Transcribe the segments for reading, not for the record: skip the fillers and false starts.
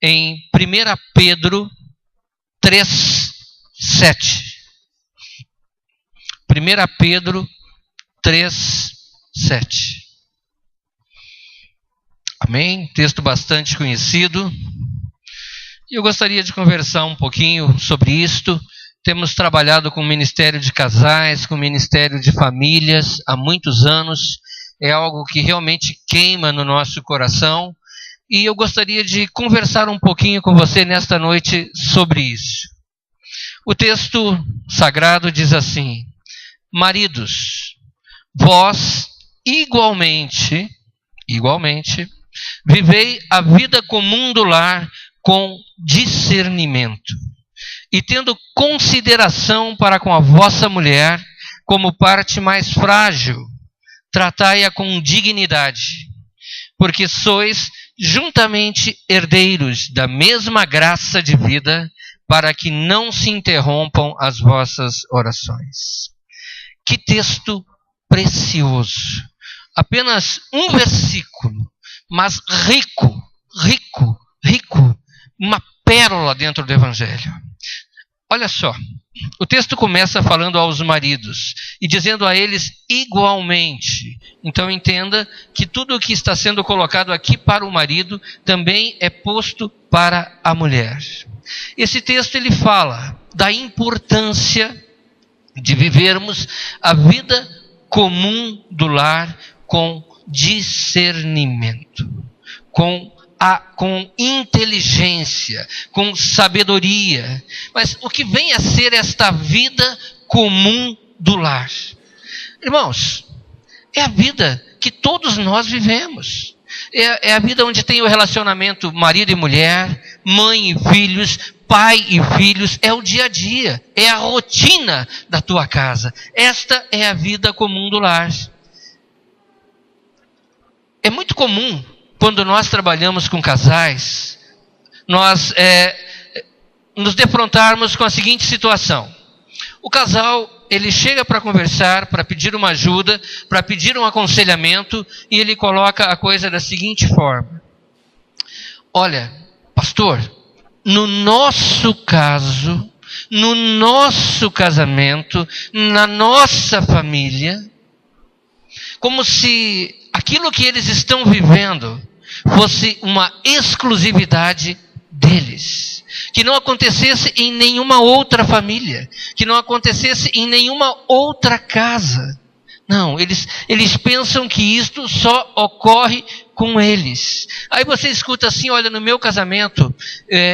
em 1 Pedro 3:7. 1 Pedro 3:7. Amém? Texto bastante conhecido. E eu gostaria de conversar um pouquinho sobre isto. Temos trabalhado com o Ministério de Casais, com o Ministério de Famílias há muitos anos. É algo que realmente queima no nosso coração. E eu gostaria de conversar um pouquinho com você nesta noite sobre isso. O texto sagrado diz assim: maridos, vós igualmente, vivei a vida comum do lar com discernimento, e tendo consideração para com a vossa mulher como parte mais frágil, tratai-a com dignidade, porque sois juntamente herdeiros da mesma graça de vida, para que não se interrompam as vossas orações. Que texto precioso! Apenas um versículo, mas rico, uma pérola dentro do Evangelho. Olha só, o texto começa falando aos maridos e dizendo a eles igualmente. Então entenda que tudo o que está sendo colocado aqui para o marido também é posto para a mulher. Esse texto ele fala da importância de vivermos a vida comum do lar com discernimento, com inteligência, com sabedoria. Mas o que vem a ser esta vida comum do lar? Irmãos, é a vida que todos nós vivemos. É a vida onde tem o relacionamento marido e mulher, mãe e filhos, pai e filhos. É o dia a dia, é a rotina da tua casa. Esta é a vida comum do lar. É muito comum, quando nós trabalhamos com casais, nós nos defrontarmos com a seguinte situação. O casal, ele chega para conversar, para pedir uma ajuda, para pedir um aconselhamento, e ele coloca a coisa da seguinte forma: olha, pastor, no nosso caso, no nosso casamento, na nossa família, como se aquilo que eles estão vivendo fosse uma exclusividade deles, que não acontecesse em nenhuma outra família, que não acontecesse em nenhuma outra casa. Não, eles pensam que isto só ocorre com eles. Aí você escuta assim: olha, no meu casamento,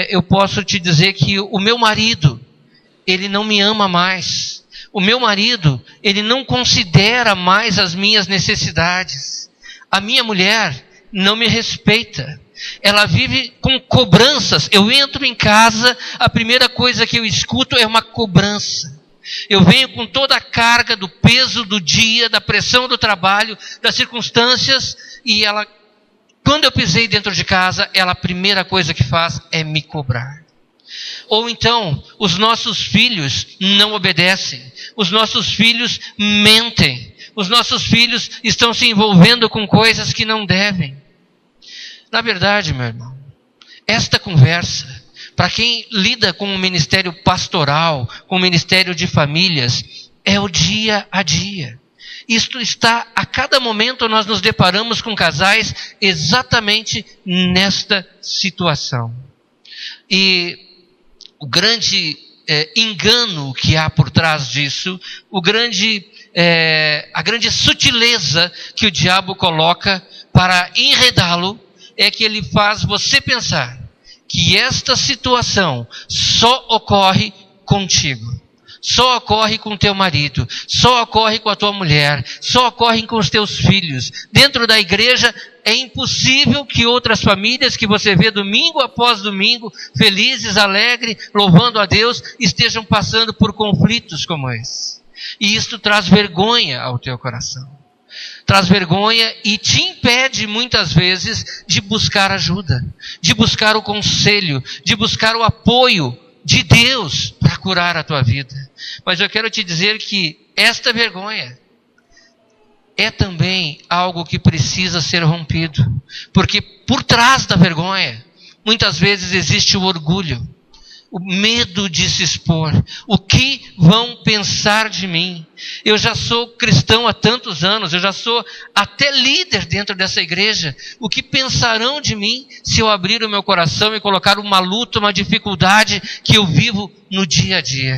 eu posso te dizer que o meu marido, ele não me ama mais. O meu marido, ele não considera mais as minhas necessidades. A minha mulher não me respeita. Ela vive com cobranças. Eu entro em casa, a primeira coisa que eu escuto é uma cobrança. Eu venho com toda a carga do peso do dia, da pressão do trabalho, das circunstâncias, e ela, quando eu pisei dentro de casa, a primeira coisa que faz é me cobrar. Ou então, os nossos filhos não obedecem, os nossos filhos mentem, os nossos filhos estão se envolvendo com coisas que não devem. Na verdade, meu irmão, esta conversa, para quem lida com o ministério pastoral, com o ministério de famílias, é o dia a dia. Isto está, a cada momento nós nos deparamos com casais exatamente nesta situação. E o grande engano que há por trás disso, a grande sutileza que o diabo coloca para enredá-lo, é que ele faz você pensar que esta situação só ocorre contigo, só ocorre com teu marido, só ocorre com a tua mulher, só ocorre com os teus filhos. Dentro da igreja é impossível que outras famílias que você vê domingo após domingo, felizes, alegres, louvando a Deus, estejam passando por conflitos como esse. E isto traz vergonha ao teu coração. Traz vergonha e te impede muitas vezes de buscar ajuda, de buscar o conselho, de buscar o apoio de Deus para curar a tua vida. Mas eu quero te dizer que esta vergonha é também algo que precisa ser rompido, porque por trás da vergonha muitas vezes existe o orgulho, o medo de se expor. O que vão pensar de mim? Eu já sou cristão há tantos anos, eu já sou até líder dentro dessa igreja. O que pensarão de mim se eu abrir o meu coração e colocar uma luta, uma dificuldade que eu vivo no dia a dia?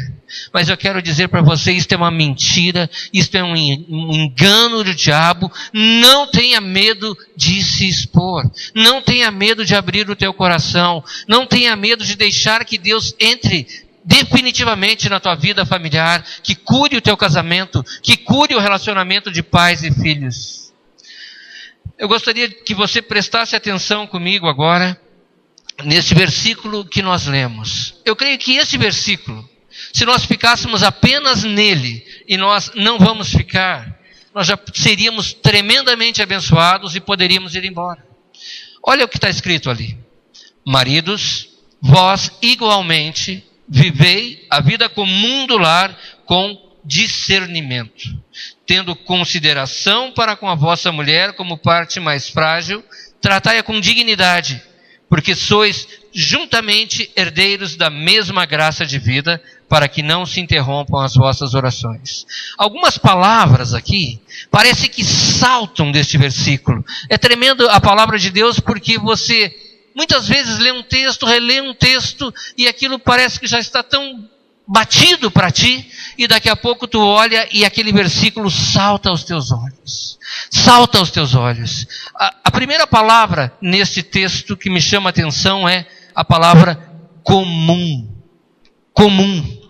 Mas eu quero dizer para você, isto é uma mentira, isto é um engano do diabo. Não tenha medo de se expor, não tenha medo de abrir o teu coração, não tenha medo de deixar que Deus entre definitivamente na tua vida familiar, que cure o teu casamento, que cure o relacionamento de pais e filhos. Eu gostaria que você prestasse atenção comigo agora, nesse versículo que nós lemos. Eu creio que esse versículo, se nós ficássemos apenas nele, e nós não vamos ficar, nós já seríamos tremendamente abençoados e poderíamos ir embora. Olha o que está escrito ali. Maridos, vós igualmente vivei a vida comum do lar com discernimento, tendo consideração para com a vossa mulher como parte mais frágil, tratai-a com dignidade, porque sois juntamente herdeiros da mesma graça de vida, para que não se interrompam as vossas orações. Algumas palavras aqui parece que saltam deste versículo. É tremendo a palavra de Deus, porque você muitas vezes lê um texto, relê um texto, e aquilo parece que já está tão batido para ti, e daqui a pouco tu olha e aquele versículo salta aos teus olhos. Salta aos teus olhos. A primeira palavra nesse texto que me chama a atenção é a palavra comum. Comum.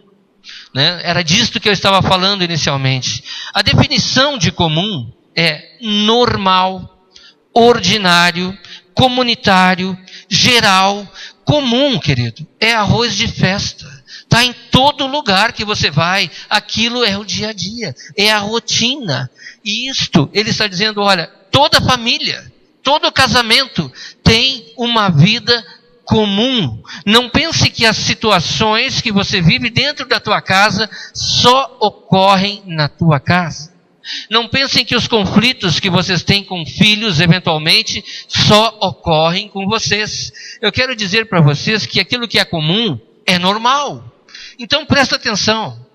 Né? Era disto que eu estava falando inicialmente. A definição de comum é normal, ordinário, comunitário, geral. Comum, querido, é arroz de festa. Está em todo lugar que você vai. Aquilo é o dia a dia, é a rotina. E isto, ele está dizendo, olha, toda família, todo casamento tem uma vida comum. Não pense que as situações que você vive dentro da tua casa só ocorrem na tua casa. Não pensem que os conflitos que vocês têm com filhos, eventualmente, só ocorrem com vocês. Eu quero dizer para vocês que aquilo que é comum é normal. Então presta atenção.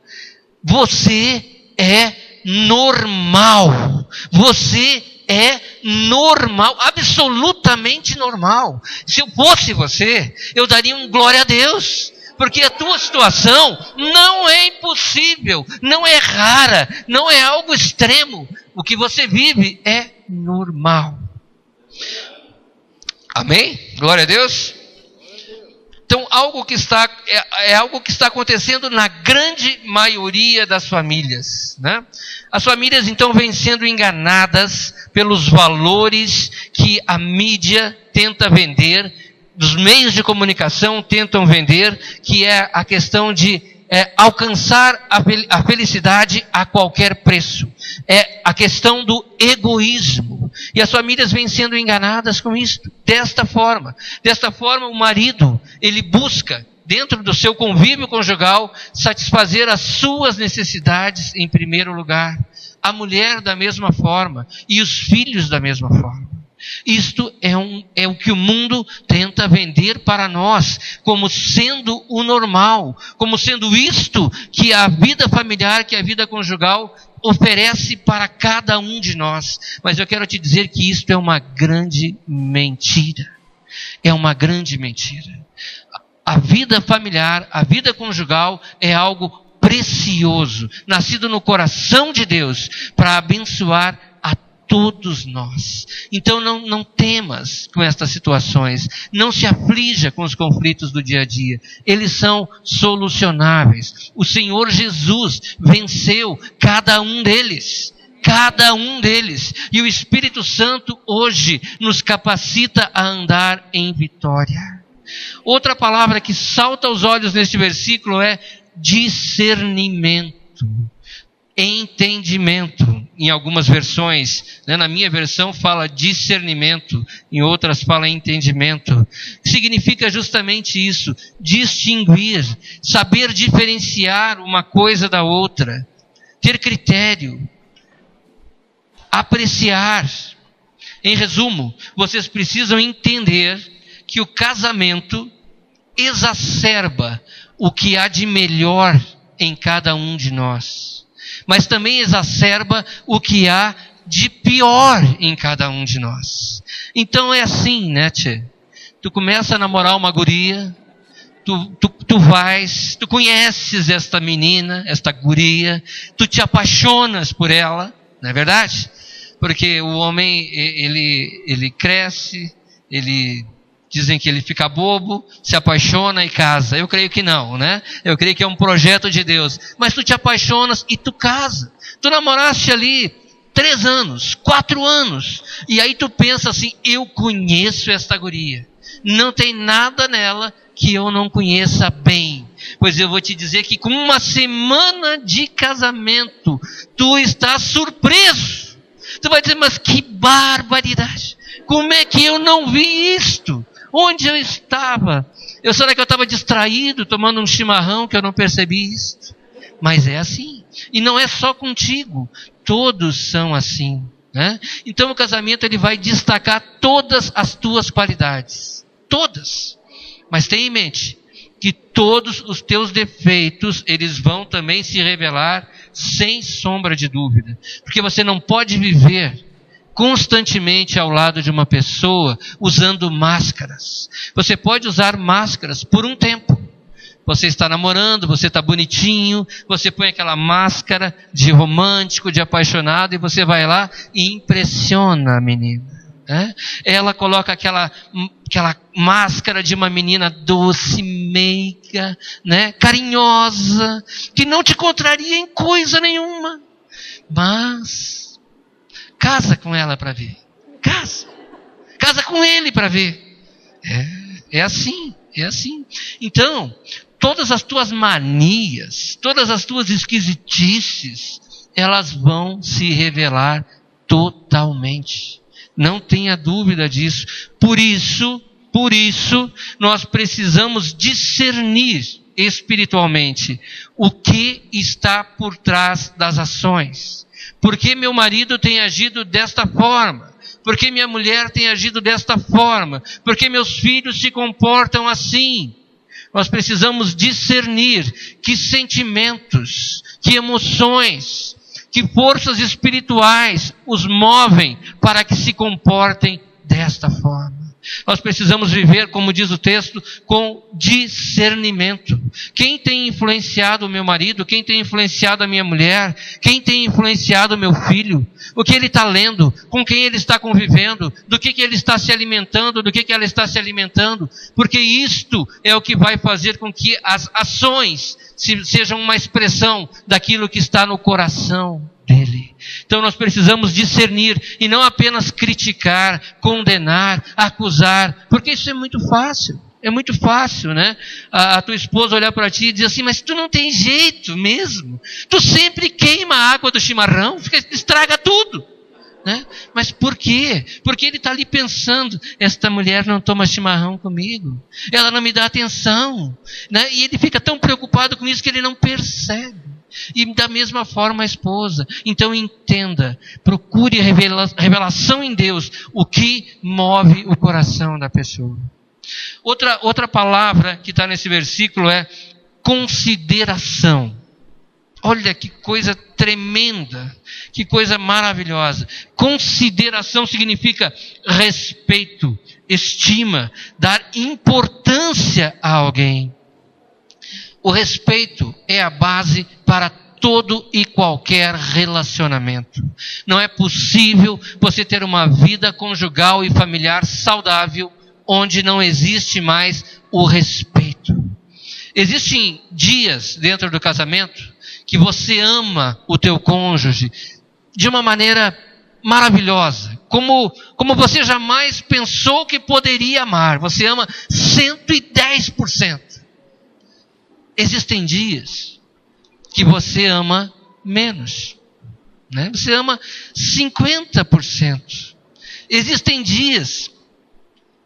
Você é normal. Você é normal, absolutamente normal. Se eu fosse você, eu daria um glória a Deus, porque a tua situação não é impossível, não é rara, não é algo extremo. O que você vive é normal. Amém? Glória a Deus. Então, algo que está acontecendo na grande maioria das famílias, né? As famílias, então, vêm sendo enganadas pelos valores que a mídia tenta vender, os meios de comunicação tentam vender, que é a questão de alcançar a felicidade a qualquer preço. É a questão do egoísmo. E as famílias vêm sendo enganadas com isso, desta forma. Desta forma, o marido, ele busca, dentro do seu convívio conjugal, satisfazer as suas necessidades em primeiro lugar. A mulher da mesma forma, e os filhos da mesma forma. Isto é o que o mundo tenta vender para nós, como sendo o normal, como sendo isto que a vida familiar, que a vida conjugal oferece para cada um de nós. Mas eu quero te dizer que isto é uma grande mentira. É uma grande mentira. A vida familiar, a vida conjugal é algo precioso, nascido no coração de Deus, para abençoar a todos nós. Então não temas com estas situações, não se aflija com os conflitos do dia a dia, eles são solucionáveis. O Senhor Jesus venceu cada um deles. Cada um deles. E o Espírito Santo hoje nos capacita a andar em vitória. Outra palavra que salta aos olhos neste versículo é discernimento. Entendimento. Em algumas versões, né, na minha versão fala discernimento, em outras fala entendimento. Significa justamente isso, distinguir, saber diferenciar uma coisa da outra, ter critério, apreciar. Em resumo, vocês precisam entender que o casamento exacerba o que há de melhor em cada um de nós, mas também exacerba o que há de pior em cada um de nós. Então é assim, né, tchê? Tu começa a namorar uma guria, tu conheces esta menina, esta guria, tu te apaixonas por ela, não é verdade? Porque o homem, ele cresce, dizem que ele fica bobo, se apaixona e casa. Eu creio que não, né? Eu creio que é um projeto de Deus. Mas tu te apaixonas e tu casa. Tu namoraste ali 3 anos, 4 anos. E aí tu pensa assim, eu conheço esta guria. Não tem nada nela que eu não conheça bem. Pois eu vou te dizer que com 1 semana de casamento, tu estás surpreso. Tu vai dizer, mas que barbaridade. Como é que eu não vi isto? Onde eu estava? Será que eu estava distraído, tomando um chimarrão, que eu não percebi isso? Mas é assim. E não é só contigo. Todos são assim, né? Então o casamento, ele vai destacar todas as tuas qualidades. Todas. Mas tenha em mente que todos os teus defeitos, eles vão também se revelar sem sombra de dúvida. Porque você não pode viver constantemente ao lado de uma pessoa usando máscaras. Você pode usar máscaras por um tempo. Você está namorando, você está bonitinho, você põe aquela máscara de romântico, de apaixonado, e você vai lá e impressiona a menina. Né? Ela coloca aquela máscara de uma menina doce, meiga, né? Carinhosa, que não te contraria em coisa nenhuma. Mas casa com ela para ver. Casa com ele para ver. É assim. Então, todas as tuas manias, todas as tuas esquisitices, elas vão se revelar totalmente. Não tenha dúvida disso. Por isso, nós precisamos discernir espiritualmente o que está por trás das ações. Por que meu marido tem agido desta forma? Por que minha mulher tem agido desta forma? Por que meus filhos se comportam assim? Nós precisamos discernir que sentimentos, que emoções, que forças espirituais os movem para que se comportem desta forma. Nós precisamos viver, como diz o texto, com discernimento. Quem tem influenciado o meu marido? Quem tem influenciado a minha mulher? Quem tem influenciado o meu filho? O que ele está lendo? Com quem ele está convivendo? Do que ele está se alimentando? Do que ela está se alimentando? Porque isto é o que vai fazer com que as ações sejam uma expressão daquilo que está no coração dele. Então nós precisamos discernir e não apenas criticar, condenar, acusar, porque isso é muito fácil. É muito fácil, né? A tua esposa olhar para ti e dizer assim, mas tu não tem jeito mesmo. Tu sempre queima a água do chimarrão, estraga tudo. Né? Mas por quê? Porque ele está ali pensando, esta mulher não toma chimarrão comigo. Ela não me dá atenção. Né? E ele fica tão preocupado com isso que ele não percebe. E da mesma forma a esposa. Então entenda, procure revelação em Deus, o que move o coração da pessoa. Outra palavra que está nesse versículo é consideração. Olha que coisa tremenda, que coisa maravilhosa. Consideração significa respeito, estima, dar importância a alguém. O respeito é a base para todo e qualquer relacionamento. Não é possível você ter uma vida conjugal e familiar saudável onde não existe mais o respeito. Existem dias dentro do casamento que você ama o teu cônjuge de uma maneira maravilhosa, como você jamais pensou que poderia amar. Você ama 110%. Existem dias que você ama menos, né? Você ama 50%. Existem dias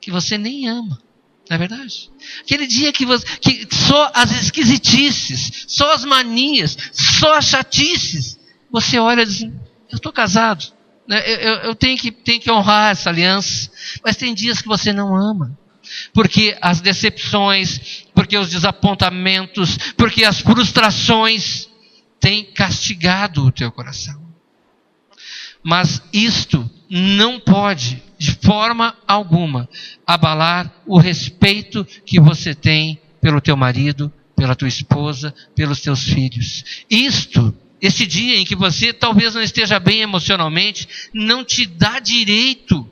que você nem ama, não é verdade? Aquele dia que só as esquisitices, só as manias, só as chatices, você olha e diz assim, eu estou casado, né? eu tenho que honrar essa aliança, mas tem dias que você não ama. porque as decepções, porque os desapontamentos, porque as frustrações têm castigado o teu coração. Mas isto não pode, de forma alguma, abalar o respeito que você tem pelo teu marido, pela tua esposa, pelos teus filhos. Esse dia em que você talvez não esteja bem emocionalmente, não te dá direito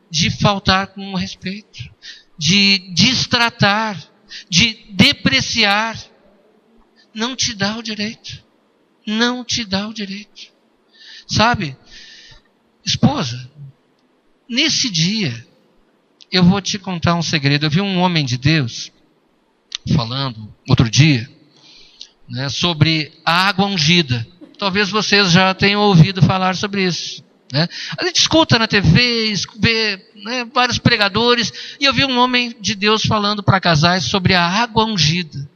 de faltar com respeito, de destratar, de depreciar. Não te dá o direito. Não te dá o direito. Sabe, esposa, nesse dia, eu vou te contar um segredo. Eu vi um homem de Deus falando outro dia, né, sobre a água ungida. Talvez vocês já tenham ouvido falar sobre isso, né? A gente escuta na TV, vê, né, vários pregadores, e eu vi um homem de Deus falando para casais sobre a água ungida.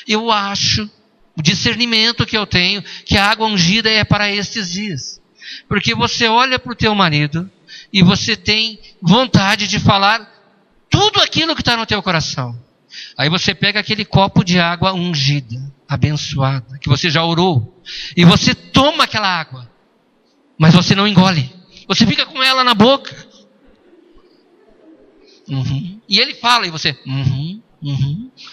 Eu acho, o discernimento que eu tenho, que a água ungida é para estes dias. Porque você olha para o teu marido e você tem vontade de falar tudo aquilo que está no teu coração. Aí você pega aquele copo de água ungida, abençoada, que você já orou, e você toma aquela água, mas você não engole. Você fica com ela na boca. E ele fala, e você...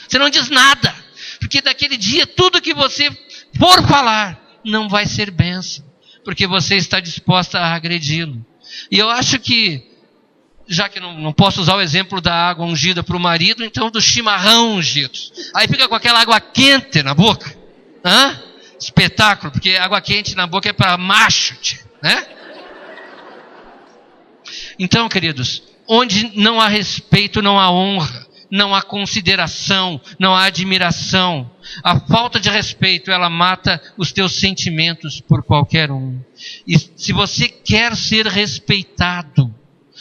Você não diz nada, porque daquele dia, tudo que você for falar, não vai ser bênção, porque você está disposta a agredi-lo. E eu acho que, já que não posso usar o exemplo da água ungida para o marido, então do chimarrão ungido. Aí fica com aquela água quente na boca. Espetáculo, porque água quente na boca é para macho, né? Então, queridos, onde não há respeito, não há honra, não há consideração, não há admiração. A falta de respeito, ela mata os teus sentimentos por qualquer um. E se você quer ser respeitado,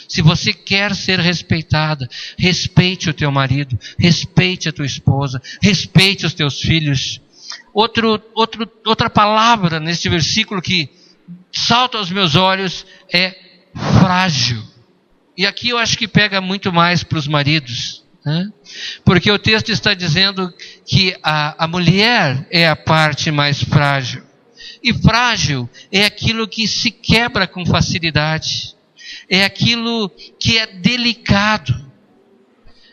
se você quer ser respeitada, respeite o teu marido, respeite a tua esposa, respeite os teus filhos. Outra palavra neste versículo que salta aos meus olhos é frágil. E aqui eu acho que pega muito mais para os maridos, né? Porque o texto está dizendo que a mulher é a parte mais frágil. E frágil é aquilo que se quebra com facilidade. É aquilo que é delicado.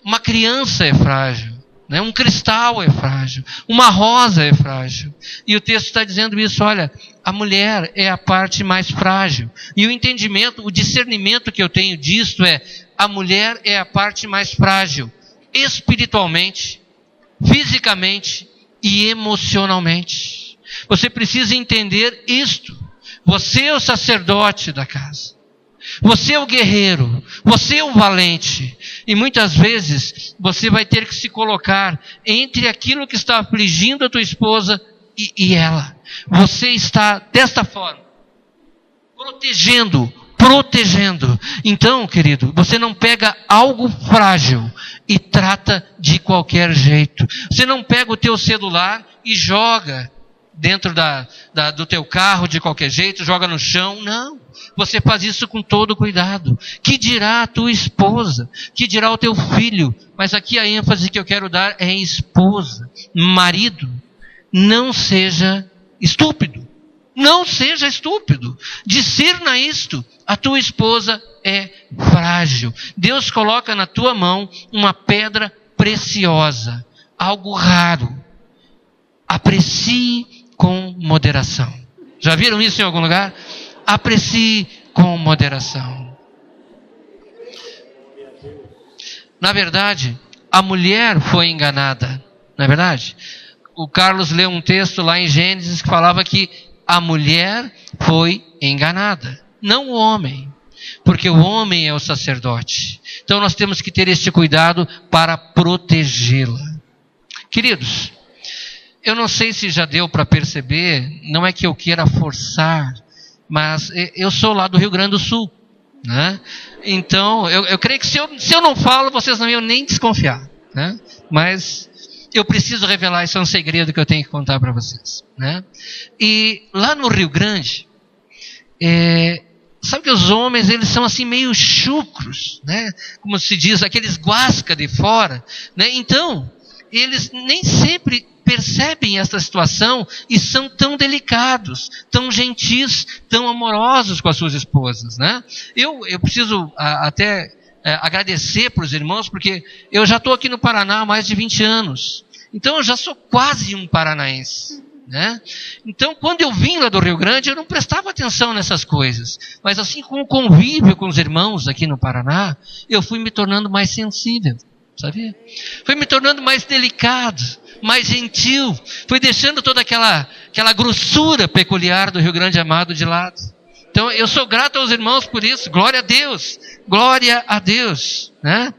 Uma criança é frágil, né? Um cristal é frágil, uma rosa é frágil. E o texto está dizendo isso, olha, a mulher é a parte mais frágil. E o entendimento, o discernimento que eu tenho disto é, a mulher é a parte mais frágil, espiritualmente, fisicamente e emocionalmente. Você precisa entender isto. Você é o sacerdote da casa. Você é o guerreiro, você é o valente, e muitas vezes você vai ter que se colocar entre aquilo que está afligindo a tua esposa e ela. Você está desta forma, protegendo. Então, querido, você não pega algo frágil e trata de qualquer jeito. Você não pega o teu celular e joga dentro do teu carro de qualquer jeito, joga no chão, não. Você faz isso com todo cuidado. Que dirá a tua esposa? Que dirá o teu filho? Mas aqui a ênfase que eu quero dar é em esposa. Marido, não seja estúpido. Não seja estúpido. Discerna isto. A tua esposa é frágil. Deus coloca na tua mão uma pedra preciosa. Algo raro. Aprecie com moderação. Já viram isso em algum lugar? Aprecie com moderação. Na verdade, a mulher foi enganada. Não é verdade? O Carlos leu um texto lá em Gênesis que falava que a mulher foi enganada, não o homem. Porque o homem é o sacerdote. Então nós temos que ter este cuidado para protegê-la. Queridos, eu não sei se já deu para perceber, não é que eu queira forçar, mas eu sou lá do Rio Grande do Sul, né? Então, eu creio que se eu não falo, vocês não iam nem desconfiar, né? Mas eu preciso revelar, isso é um segredo que eu tenho que contar para vocês, né? E lá no Rio Grande, sabe que os homens, eles são assim meio chucros, né? Como se diz, aqueles guasca de fora, né? Então, eles nem sempre percebem essa situação e são tão delicados, tão gentis, tão amorosos com as suas esposas, né? Eu preciso até agradecer para os irmãos, porque eu já estou aqui no Paraná há mais de 20 anos. Então eu já sou quase um paranaense, né? Então quando eu vim lá do Rio Grande, eu não prestava atenção nessas coisas. Mas assim, com o convívio com os irmãos aqui no Paraná, eu fui me tornando mais sensível, sabia? Fui me tornando mais delicado, mais gentil. Fui deixando toda aquela grossura peculiar do Rio Grande amado de lado. Então eu sou grato aos irmãos por isso. Glória a Deus. Glória a Deus, né?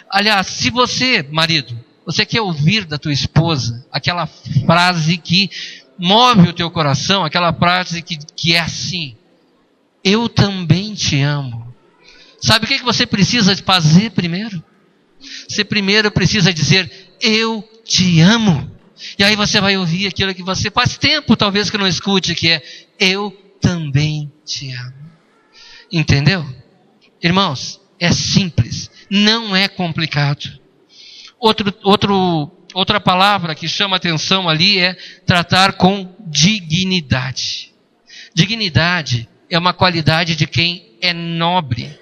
Aliás, se você, marido, você quer ouvir da tua esposa aquela frase que move o teu coração, aquela frase que é assim: eu também te amo. Sabe o que você precisa fazer primeiro? Você primeiro precisa dizer: eu te amo. E aí você vai ouvir aquilo que você faz tempo talvez que não escute, que é: eu também te amo. Entendeu? Irmãos, é simples, não é complicado. Outra palavra que chama atenção ali é tratar com dignidade. Dignidade é uma qualidade de quem é nobre,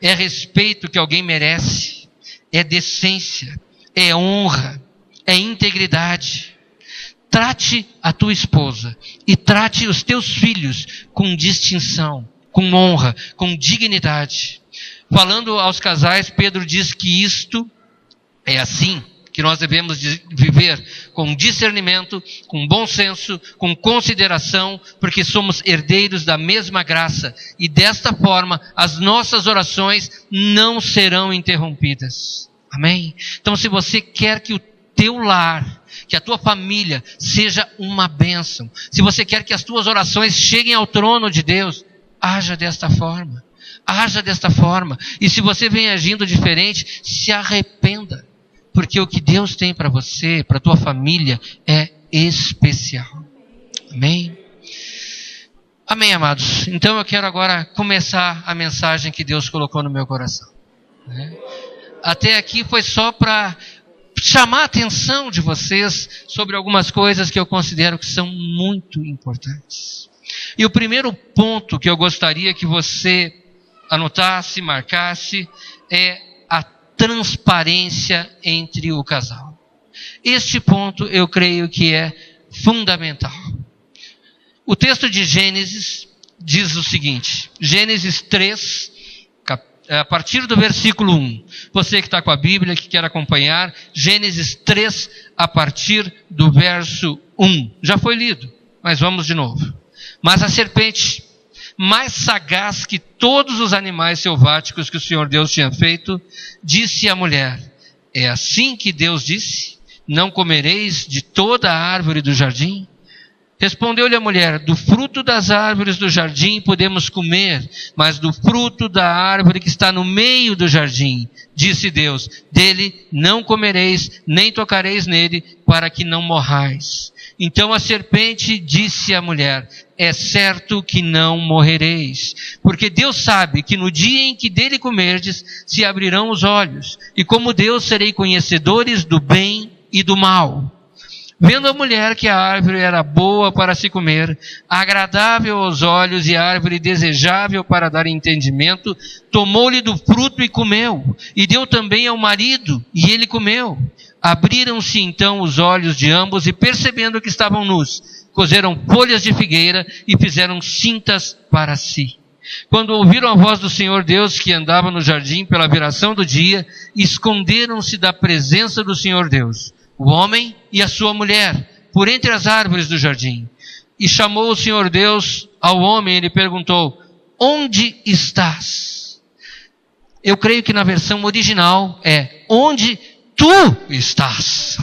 é respeito que alguém merece, é decência, é honra, é integridade. Trate a tua esposa e trate os teus filhos com distinção, com honra, com dignidade. Falando aos casais, Pedro diz que isto é assim que nós devemos viver, com discernimento, com bom senso, com consideração, porque somos herdeiros da mesma graça, e desta forma as nossas orações não serão interrompidas. Amém? Então, se você quer que o teu lar, que a tua família seja uma bênção, se você quer que as tuas orações cheguem ao trono de Deus, haja desta forma. Haja desta forma. E se você vem agindo diferente, se arrependa. Porque o que Deus tem para você, para a tua família, é especial. Amém? Amém, amados. Então eu quero agora começar a mensagem que Deus colocou no meu coração. Até aqui foi só para chamar a atenção de vocês sobre algumas coisas que eu considero que são muito importantes. E o primeiro ponto que eu gostaria que você anotasse, marcasse, é a transparência entre o casal. Este ponto eu creio que é fundamental. O texto de Gênesis diz o seguinte, Gênesis 3, a partir do versículo 1. Você que está com a Bíblia, que quer acompanhar, Gênesis 3, a partir do verso 1. Já foi lido, mas vamos de novo. Mas a serpente, mais sagaz que todos os animais selváticos que o Senhor Deus tinha feito, disse à mulher: é assim que Deus disse, não comereis de toda a árvore do jardim? Respondeu-lhe a mulher: do fruto das árvores do jardim podemos comer, mas do fruto da árvore que está no meio do jardim, disse Deus, dele não comereis, nem tocareis nele, para que não morrais. Então a serpente disse à mulher: é certo que não morrereis, porque Deus sabe que no dia em que dele comerdes, se abrirão os olhos, e como Deus serei conhecedores do bem e do mal. Vendo a mulher que a árvore era boa para se comer, agradável aos olhos e árvore desejável para dar entendimento, tomou-lhe do fruto e comeu, e deu também ao marido, e ele comeu. Abriram-se então os olhos de ambos, e percebendo que estavam nus, cozeram folhas de figueira e fizeram cintas para si. Quando ouviram a voz do Senhor Deus que andava no jardim pela viração do dia, esconderam-se da presença do Senhor Deus, o homem e a sua mulher, por entre as árvores do jardim. E chamou o Senhor Deus ao homem e lhe perguntou: onde estás? Eu creio que na versão original é: onde tu estás?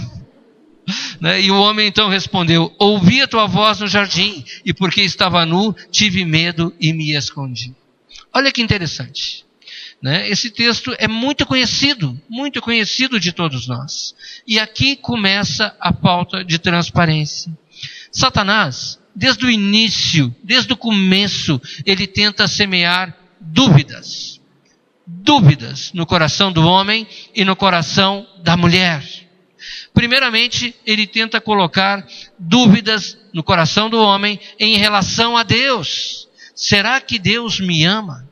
E o homem então respondeu: ouvi a tua voz no jardim, e porque estava nu, tive medo e me escondi. Olha que interessante. Esse texto é muito conhecido de todos nós. E aqui começa a falta de transparência. Satanás, desde o início, desde o começo, ele tenta semear dúvidas. Dúvidas no coração do homem e no coração da mulher. Primeiramente, ele tenta colocar dúvidas no coração do homem em relação a Deus. Será que Deus me ama?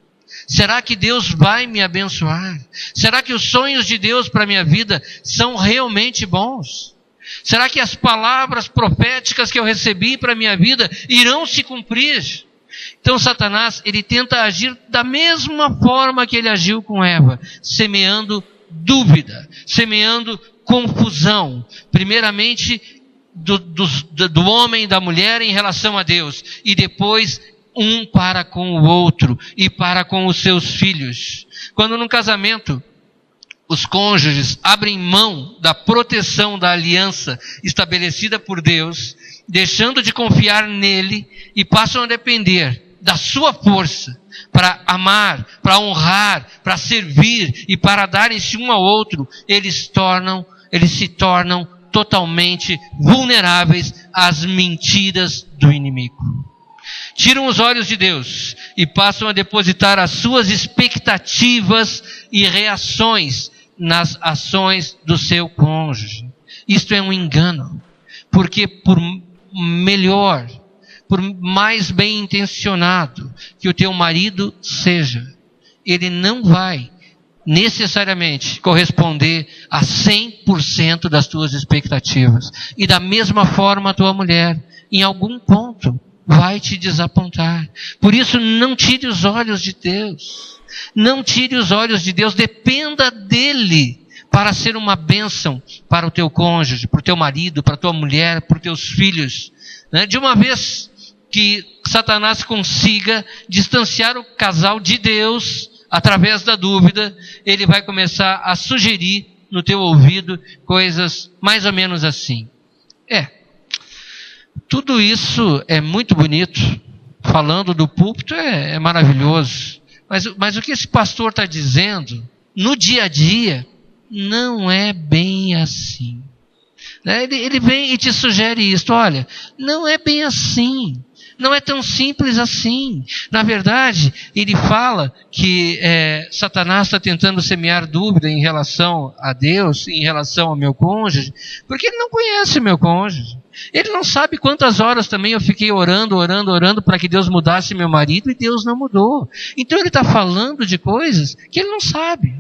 Será que Deus vai me abençoar? Será que os sonhos de Deus para a minha vida são realmente bons? Será que as palavras proféticas que eu recebi para a minha vida irão se cumprir? Então Satanás, ele tenta agir da mesma forma que ele agiu com Eva, semeando dúvida, semeando confusão, primeiramente do homem e da mulher em relação a Deus, e depois um para com o outro e para com os seus filhos. Quando num casamento os cônjuges abrem mão da proteção da aliança estabelecida por Deus, deixando de confiar nele e passam a depender da sua força para amar, para honrar, para servir e para darem-se um ao outro, eles se tornam totalmente vulneráveis às mentiras do inimigo. Tiram os olhos de Deus e passam a depositar as suas expectativas e reações nas ações do seu cônjuge. Isto é um engano, porque por mais bem intencionado que o teu marido seja, ele não vai necessariamente corresponder a 100% das tuas expectativas. E da mesma forma a tua mulher, em algum ponto, vai te desapontar. Por isso, não tire os olhos de Deus. Não tire os olhos de Deus, dependa dele para ser uma bênção para o teu cônjuge, para o teu marido, para a tua mulher, para os teus filhos. De uma vez que Satanás consiga distanciar o casal de Deus, através da dúvida, ele vai começar a sugerir no teu ouvido coisas mais ou menos assim. Tudo isso é muito bonito, falando do púlpito é maravilhoso, mas o que esse pastor está dizendo, no dia a dia, não é bem assim. Ele vem e te sugere isso, olha, não é bem assim. Não é tão simples assim. Na verdade, ele fala que Satanás está tentando semear dúvida em relação a Deus, em relação ao meu cônjuge, porque ele não conhece o meu cônjuge. Ele não sabe quantas horas também eu fiquei orando para que Deus mudasse meu marido e Deus não mudou. Então ele está falando de coisas que ele não sabe.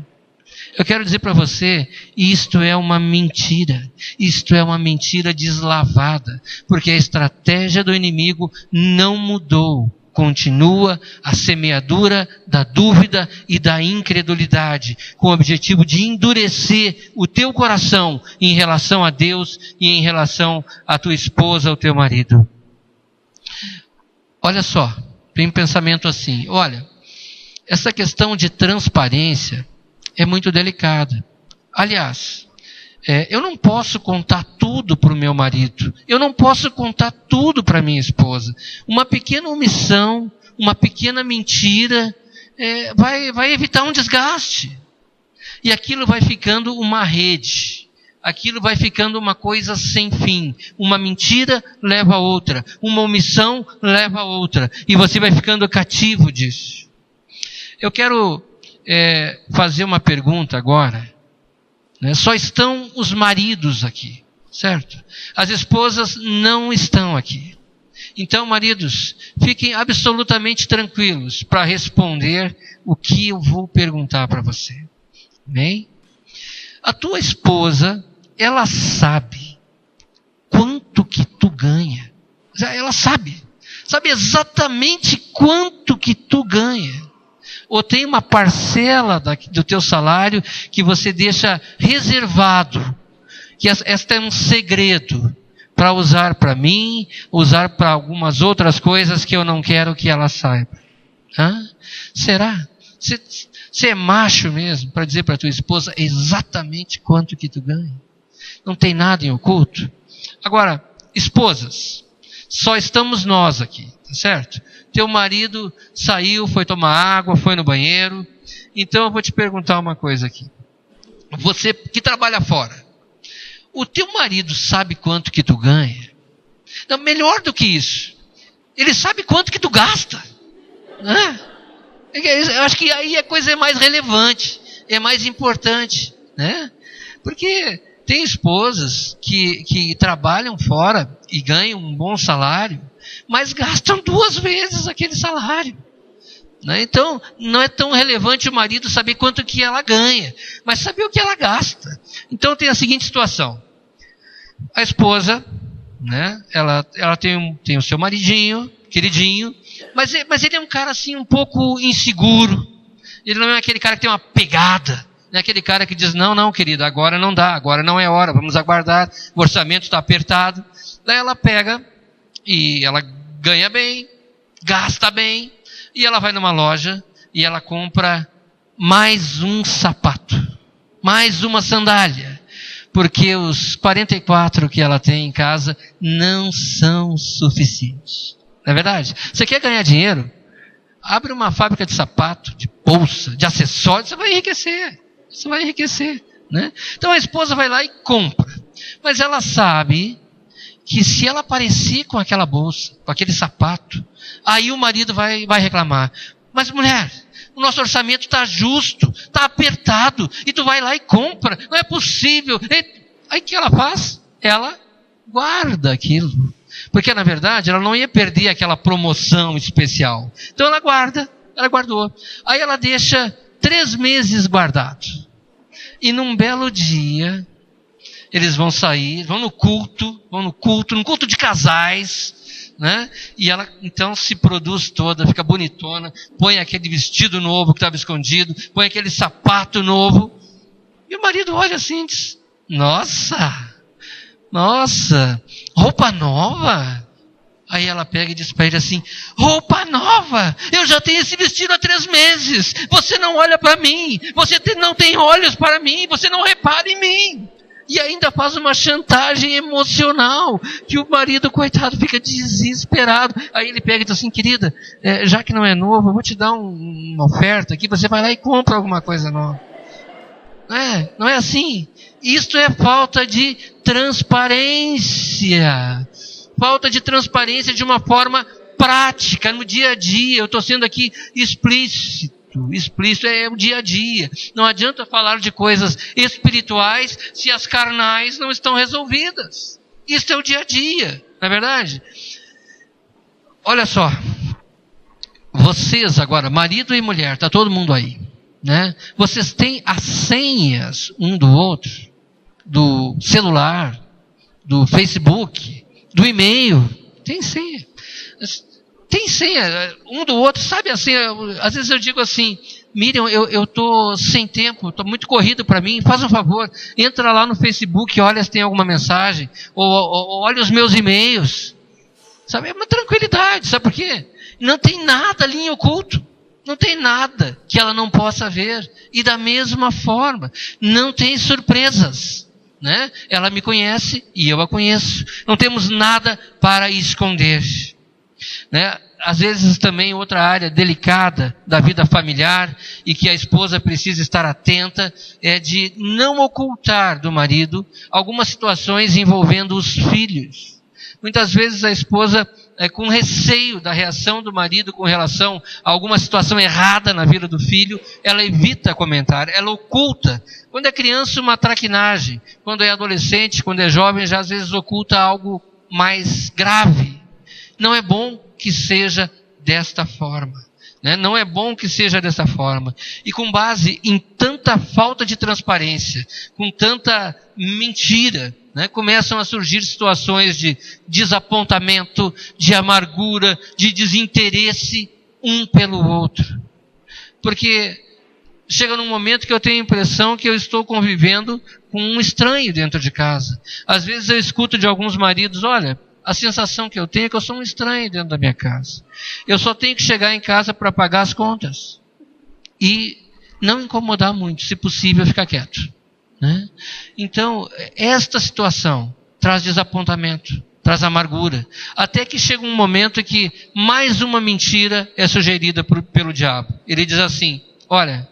Eu quero dizer para você, isto é uma mentira. Isto é uma mentira deslavada, porque a estratégia do inimigo não mudou. Continua a semeadura da dúvida e da incredulidade, com o objetivo de endurecer o teu coração em relação a Deus e em relação à tua esposa, ao teu marido. Olha só, tem um pensamento assim, olha, essa questão de transparência é muito delicada. Aliás, eu não posso contar tudo para o meu marido. Eu não posso contar tudo para minha esposa. Uma pequena omissão, uma pequena mentira, vai evitar um desgaste. E aquilo vai ficando uma rede. Aquilo vai ficando uma coisa sem fim. Uma mentira leva a outra. Uma omissão leva a outra. E você vai ficando cativo disso. Eu quero fazer uma pergunta agora. Só estão os maridos aqui, certo? As esposas não estão aqui. Então, maridos, fiquem absolutamente tranquilos para responder o que eu vou perguntar para você. Bem? A tua esposa, ela sabe quanto que tu ganha. Ela sabe exatamente quanto que tu ganha. Ou tem uma parcela do teu salário que você deixa reservado, que esta é um segredo, para usar para mim, usar para algumas outras coisas que eu não quero que ela saiba. Será? Você é macho mesmo para dizer para tua esposa exatamente quanto que tu ganha? Não tem nada em oculto? Agora, esposas, só estamos nós aqui, tá certo? Teu marido saiu, foi tomar água, foi no banheiro. Então eu vou te perguntar uma coisa aqui. Você que trabalha fora, o teu marido sabe quanto que tu ganha? Não, melhor do que isso, ele sabe quanto que tu gasta. Eu acho que aí a coisa é mais relevante, é mais importante, né? Porque tem esposas que trabalham fora e ganham um bom salário, mas gastam 2 vezes aquele salário. Né? Então, não é tão relevante o marido saber quanto que ela ganha, mas saber o que ela gasta. Então tem a seguinte situação. A esposa, né, ela tem o seu maridinho, queridinho, mas ele é um cara assim um pouco inseguro. Ele não é aquele cara que tem uma pegada. Não é aquele cara que diz, não, querida, agora não dá, agora não é hora, vamos aguardar, o orçamento está apertado. Daí ela pega e ela ganha bem, gasta bem, e ela vai numa loja e ela compra mais um sapato, mais uma sandália, porque os 44 que ela tem em casa não são suficientes. Não é verdade? Você quer ganhar dinheiro? Abre uma fábrica de sapato, de bolsa, de acessórios, você vai enriquecer. Você vai enriquecer, né? Então a esposa vai lá e compra. Mas ela sabe que se ela aparecer com aquela bolsa, com aquele sapato, aí o marido vai reclamar. Mas mulher, o nosso orçamento está justo, está apertado, e tu vai lá e compra, não é possível. Aí o que ela faz? Ela guarda aquilo. Porque na verdade ela não ia perder aquela promoção especial. Então ela guardou. Aí ela deixa 3 meses guardado. E num belo dia, eles vão sair, vão no culto de casais, né? E ela então se produz toda, fica bonitona, põe aquele vestido novo que estava escondido, põe aquele sapato novo. E o marido olha assim e diz, nossa, roupa nova? Aí ela pega e diz para ele assim, roupa nova, eu já tenho esse vestido há 3 meses, você não olha para mim, você não tem olhos para mim, você não repara em mim. E ainda faz uma chantagem emocional, que o marido, coitado, fica desesperado. Aí ele pega e diz assim, querida, já que não é novo, eu vou te dar uma oferta aqui, você vai lá e compra alguma coisa nova. Não é assim? Isto é falta de transparência. Falta de transparência de uma forma prática, no dia a dia. Eu estou sendo aqui explícito é o dia a dia. Não adianta falar de coisas espirituais se as carnais não estão resolvidas. Isso é o dia a dia, não é verdade? Olha só, vocês agora, marido e mulher, está todo mundo aí, né? Vocês têm as senhas um do outro, do celular, do Facebook, do e-mail, tem senha. Tem senha, um do outro, sabe a senha? Às vezes eu digo assim, Miriam, eu estou sem tempo, estou muito corrido para mim, faz um favor, entra lá no Facebook, olha se tem alguma mensagem, ou olha os meus e-mails. Sabe, é uma tranquilidade, sabe por quê? Não tem nada ali em oculto, não tem nada que ela não possa ver. E da mesma forma, não tem surpresas. Né? Ela me conhece e eu a conheço. Não temos nada para esconder. Né? Às vezes também outra área delicada da vida familiar e que a esposa precisa estar atenta é de não ocultar do marido algumas situações envolvendo os filhos. Muitas vezes a esposa, com receio da reação do marido com relação a alguma situação errada na vida do filho, ela evita comentar, ela oculta. Quando é criança, uma traquinagem. Quando é adolescente, quando é jovem, já às vezes oculta algo mais grave. Não é bom que seja desta forma. Né? Não é bom que seja dessa forma. E com base em tanta falta de transparência, com tanta mentira, né? Começam a surgir situações de desapontamento, de amargura, de desinteresse um pelo outro. Porque chega num momento que eu tenho a impressão que eu estou convivendo com um estranho dentro de casa. Às vezes eu escuto de alguns maridos, olha, a sensação que eu tenho é que eu sou um estranho dentro da minha casa. Eu só tenho que chegar em casa para pagar as contas. E não incomodar muito, se possível ficar quieto. Né? Então, esta situação traz desapontamento, traz amargura, até que chega um momento em que mais uma mentira é sugerida pelo diabo. Ele diz assim, olha,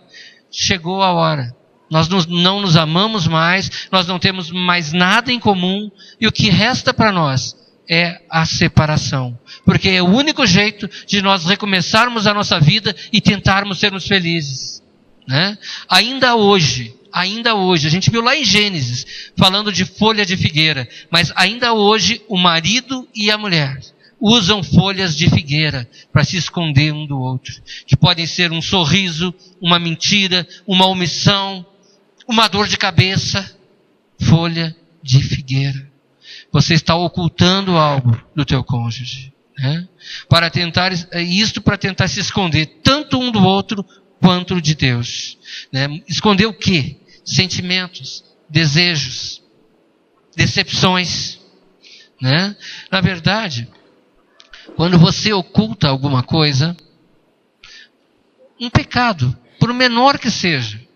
chegou a hora, nós não nos amamos mais, nós não temos mais nada em comum, e o que resta para nós é a separação. Porque é o único jeito de nós recomeçarmos a nossa vida e tentarmos sermos felizes, né? Ainda hoje, a gente viu lá em Gênesis, falando de folha de figueira, mas ainda hoje o marido e a mulher usam folhas de figueira para se esconder um do outro, que podem ser um sorriso, uma mentira, uma omissão, uma dor de cabeça. Folha de figueira. Você está ocultando algo do teu cônjuge, né? Para tentar se esconder tanto um do outro quanto de Deus, né? Esconder o quê? Sentimentos, desejos, decepções, né? Na verdade, quando você oculta alguma coisa, um pecado, por menor que seja,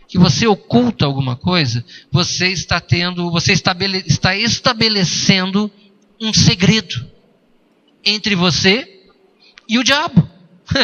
que você oculta alguma coisa, você está estabelecendo um segredo entre você e o diabo.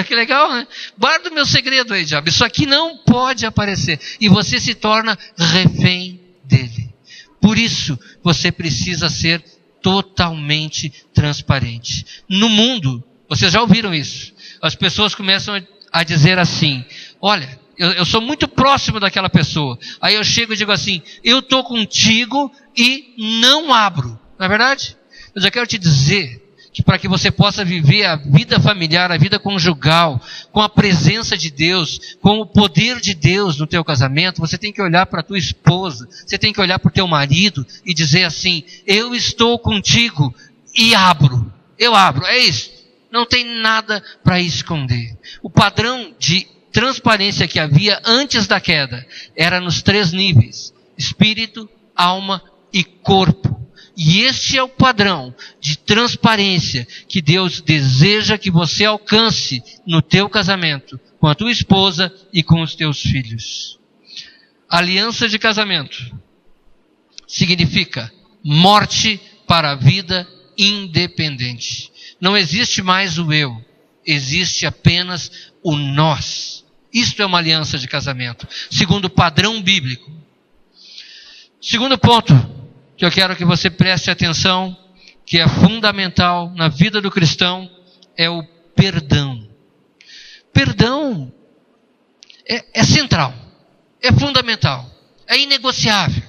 Que legal, né? Guarda o meu segredo aí, diabo. Isso aqui não pode aparecer. E você se torna refém dele. Por isso, você precisa ser totalmente transparente. No mundo, vocês já ouviram isso. As pessoas começam a dizer assim: olha, eu sou muito próximo daquela pessoa. Aí eu chego e digo assim: eu estou contigo e não abro. Não é verdade? Eu já quero te dizer que para que você possa viver a vida familiar, a vida conjugal, com a presença de Deus, com o poder de Deus no teu casamento, você tem que olhar para a tua esposa, você tem que olhar para o teu marido e dizer assim: eu estou contigo e abro. Eu abro. É isso. Não tem nada para esconder. O padrão de transparência que havia antes da queda era nos 3 níveis: espírito, alma e corpo. E este é o padrão de transparência que Deus deseja que você alcance no teu casamento, com a tua esposa e com os teus filhos. Aliança de casamento significa morte para a vida independente. Não existe mais o eu, existe apenas o nós. Isto é uma aliança de casamento, segundo o padrão bíblico. Segundo ponto que eu quero que você preste atenção, que é fundamental na vida do cristão, é o perdão. Perdão é central, é fundamental, é inegociável,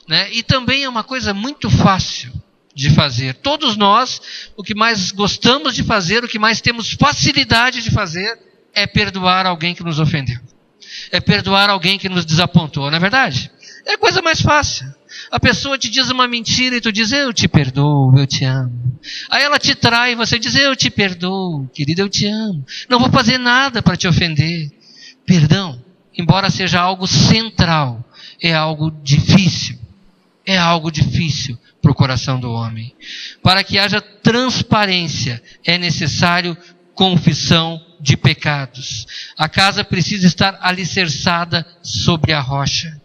né? E também é uma coisa muito fácil de fazer. Todos nós, o que mais gostamos de fazer, o que mais temos facilidade de fazer, é perdoar alguém que nos ofendeu. É perdoar alguém que nos desapontou, não é verdade? É a coisa mais fácil. A pessoa te diz uma mentira e tu diz: eu te perdoo, eu te amo. Aí ela te trai e você diz: eu te perdoo, querido, eu te amo. Não vou fazer nada para te ofender. Perdão, embora seja algo central, é algo difícil. É algo difícil para o coração do homem. Para que haja transparência, é necessário confissão de pecados. A casa precisa estar alicerçada sobre a rocha.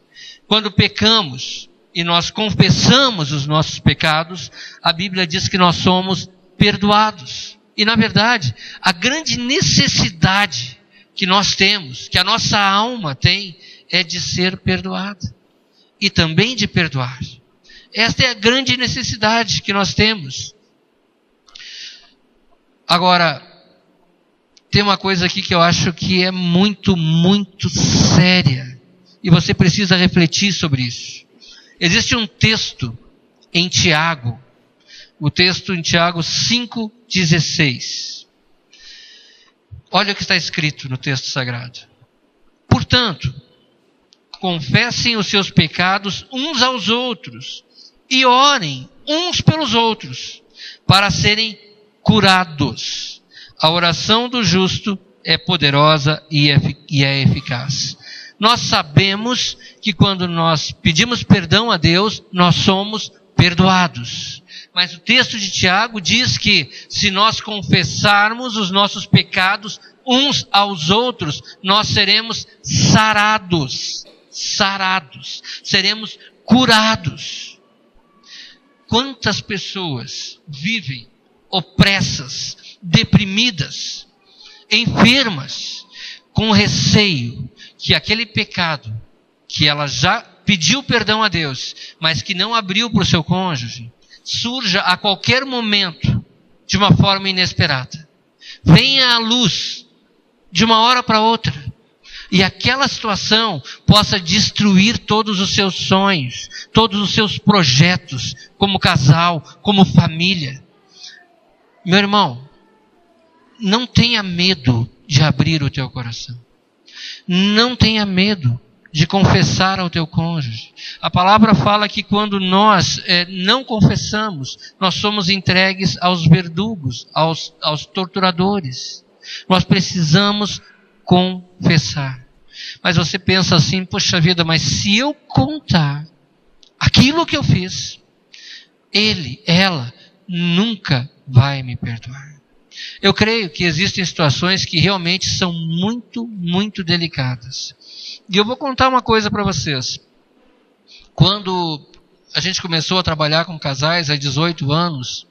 Quando pecamos e nós confessamos os nossos pecados, a Bíblia diz que nós somos perdoados. E na verdade, a grande necessidade que nós temos, que a nossa alma tem, é de ser perdoada. E também de perdoar. Esta é a grande necessidade que nós temos. Agora, tem uma coisa aqui que eu acho que é muito, muito séria. E você precisa refletir sobre isso. Existe um texto em Tiago. O texto em Tiago 5,16. Olha o que está escrito no texto sagrado. Portanto, confessem os seus pecados uns aos outros e orem uns pelos outros para serem curados. A oração do justo é poderosa e é eficaz. Nós sabemos que quando nós pedimos perdão a Deus, nós somos perdoados. Mas o texto de Tiago diz que se nós confessarmos os nossos pecados uns aos outros, nós seremos sarados. Seremos curados. Quantas pessoas vivem opressas, deprimidas, enfermas, com receio que aquele pecado que ela já pediu perdão a Deus, mas que não abriu para o seu cônjuge, surja a qualquer momento de uma forma inesperada. Venha à luz de uma hora para outra. E aquela situação possa destruir todos os seus sonhos, todos os seus projetos, como casal, como família. Meu irmão, não tenha medo de abrir o teu coração. Não tenha medo de confessar ao teu cônjuge. A palavra fala que quando nós não confessamos, nós somos entregues aos verdugos, aos torturadores. Nós precisamos confessar. Mas você pensa assim, poxa vida, mas se eu contar aquilo que eu fiz, ela nunca vai me perdoar. Eu creio que existem situações que realmente são muito, muito delicadas. E eu vou contar uma coisa para vocês. Quando a gente começou a trabalhar com casais há 18 anos,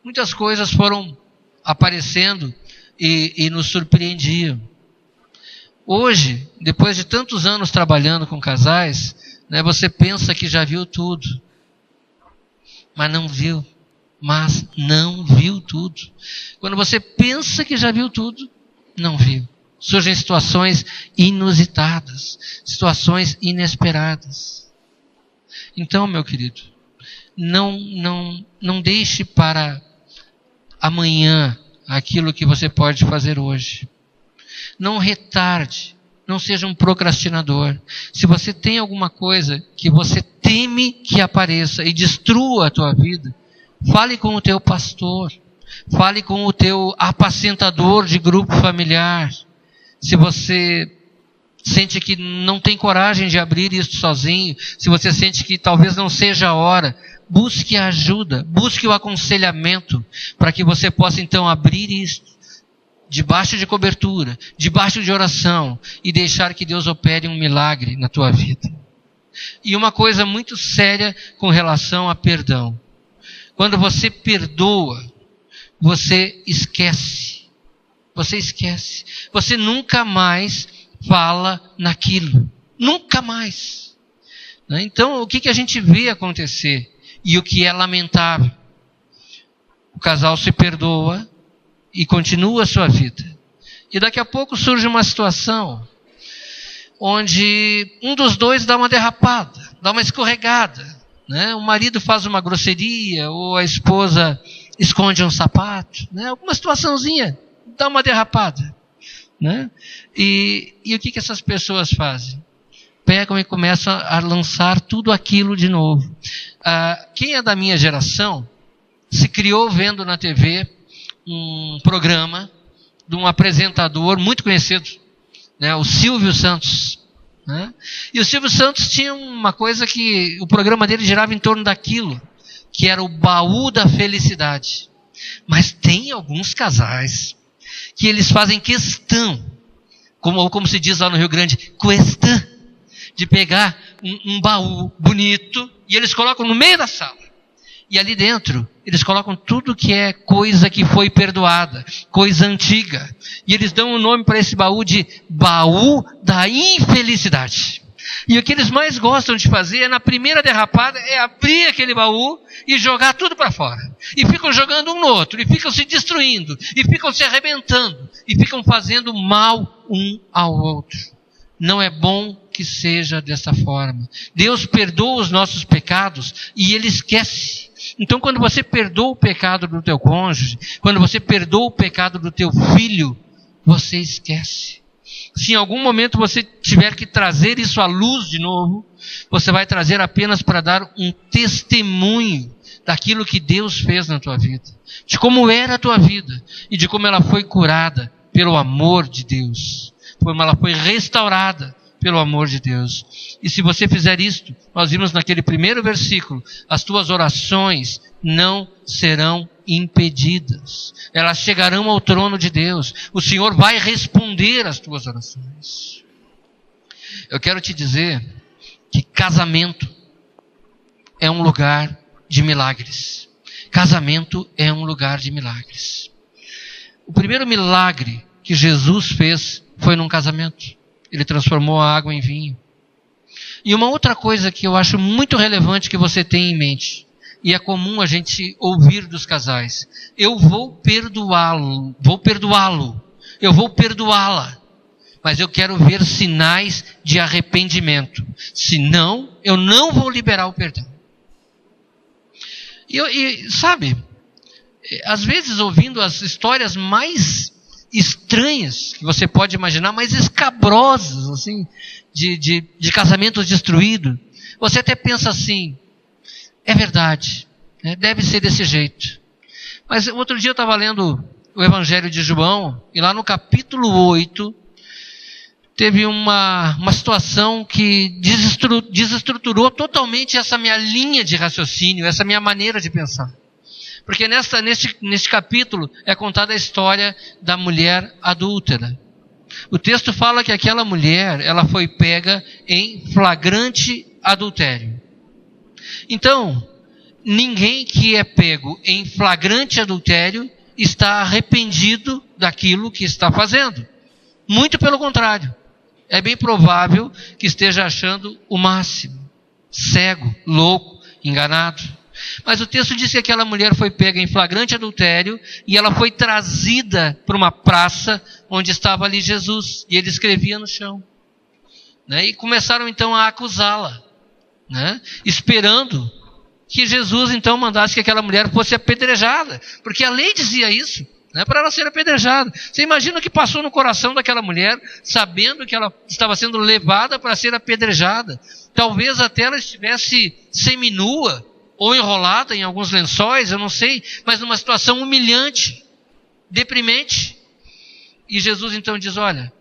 muitas coisas foram aparecendo e nos surpreendiam. Hoje, depois de tantos anos trabalhando com casais, né, você pensa que já viu tudo. Mas não viu tudo. Quando você pensa que já viu tudo, não viu. Surgem situações inusitadas, situações inesperadas. Então, meu querido, não deixe para amanhã aquilo que você pode fazer hoje. Não retarde, não seja um procrastinador. Se você tem alguma coisa que você teme que apareça e destrua a tua vida, fale com o teu pastor, fale com o teu apacentador de grupo familiar. Se você sente que não tem coragem de abrir isso sozinho, se você sente que talvez não seja a hora, busque a ajuda, busque o aconselhamento, para que você possa então abrir isso, debaixo de cobertura, debaixo de oração, e deixar que Deus opere um milagre na tua vida. E uma coisa muito séria com relação a perdão. Quando você perdoa, você esquece. Você esquece. Você nunca mais fala naquilo. Nunca mais. Então, o que a gente vê acontecer? E o que é lamentável? O casal se perdoa e continua a sua vida. E daqui a pouco surge uma situação onde um dos dois dá uma derrapada, dá uma escorregada, né? O marido faz uma grosseria, ou a esposa esconde um sapato, né? Alguma situaçãozinha, dá uma derrapada, né? E o que essas pessoas fazem? Pegam e começam a lançar tudo aquilo de novo. Quem é da minha geração se criou vendo na TV um programa de um apresentador muito conhecido, né, o Silvio Santos. Né? E o Silvio Santos tinha uma coisa que o programa dele girava em torno daquilo, que era o baú da felicidade. Mas tem alguns casais que eles fazem questão, como se diz lá no Rio Grande, questão, de pegar um baú bonito e eles colocam no meio da sala. E ali dentro, eles colocam tudo que é coisa que foi perdoada, coisa antiga. E eles dão o nome para esse baú de baú da infelicidade. E o que eles mais gostam de fazer, na primeira derrapada, é abrir aquele baú e jogar tudo para fora. E ficam jogando um no outro, e ficam se destruindo, e ficam se arrebentando, e ficam fazendo mal um ao outro. Não é bom que seja dessa forma. Deus perdoa os nossos pecados e Ele esquece. Então, quando você perdoa o pecado do teu cônjuge, quando você perdoa o pecado do teu filho, você esquece. Se em algum momento você tiver que trazer isso à luz de novo, você vai trazer apenas para dar um testemunho daquilo que Deus fez na tua vida, de como era a tua vida e de como ela foi curada pelo amor de Deus, como ela foi restaurada pelo amor de Deus. E se você fizer isto, nós vimos naquele primeiro versículo, as tuas orações não serão impedidas. Elas chegarão ao trono de Deus. O Senhor vai responder às tuas orações. Eu quero te dizer que casamento é um lugar de milagres. Casamento é um lugar de milagres. O primeiro milagre que Jesus fez foi num casamento. Ele transformou a água em vinho. E uma outra coisa que eu acho muito relevante que você tenha em mente. e é comum a gente ouvir dos casais: eu vou perdoá-lo, eu vou perdoá-la, mas eu quero ver sinais de arrependimento, senão eu não vou liberar o perdão. E sabe, às vezes ouvindo as histórias mais estranhas que você pode imaginar, mais escabrosas, assim, de casamentos destruídos, você até pensa assim: é verdade, né? Deve ser desse jeito. Mas outro dia eu estava lendo o Evangelho de João, e lá no capítulo 8, teve uma situação que desestruturou totalmente essa minha linha de raciocínio, essa minha maneira de pensar. Porque neste capítulo é contada a história da mulher adúltera. O texto fala que aquela mulher, ela foi pega em flagrante adultério. Então, ninguém que é pego em flagrante adultério está arrependido daquilo que está fazendo. Muito pelo contrário. É bem provável que esteja achando o máximo. Cego, louco, enganado. Mas o texto diz que aquela mulher foi pega em flagrante adultério e ela foi trazida para uma praça onde estava ali Jesus. E ele escrevia no chão. Né? E começaram então a acusá-la. Né? Esperando que Jesus então mandasse que aquela mulher fosse apedrejada. Porque a lei dizia isso. Né, para ela ser apedrejada. Você imagina o que passou no coração daquela mulher, sabendo que ela estava sendo levada para ser apedrejada. Talvez até ela estivesse seminua, ou enrolada em alguns lençóis, eu não sei, mas numa situação humilhante, deprimente. E Jesus então diz: olha,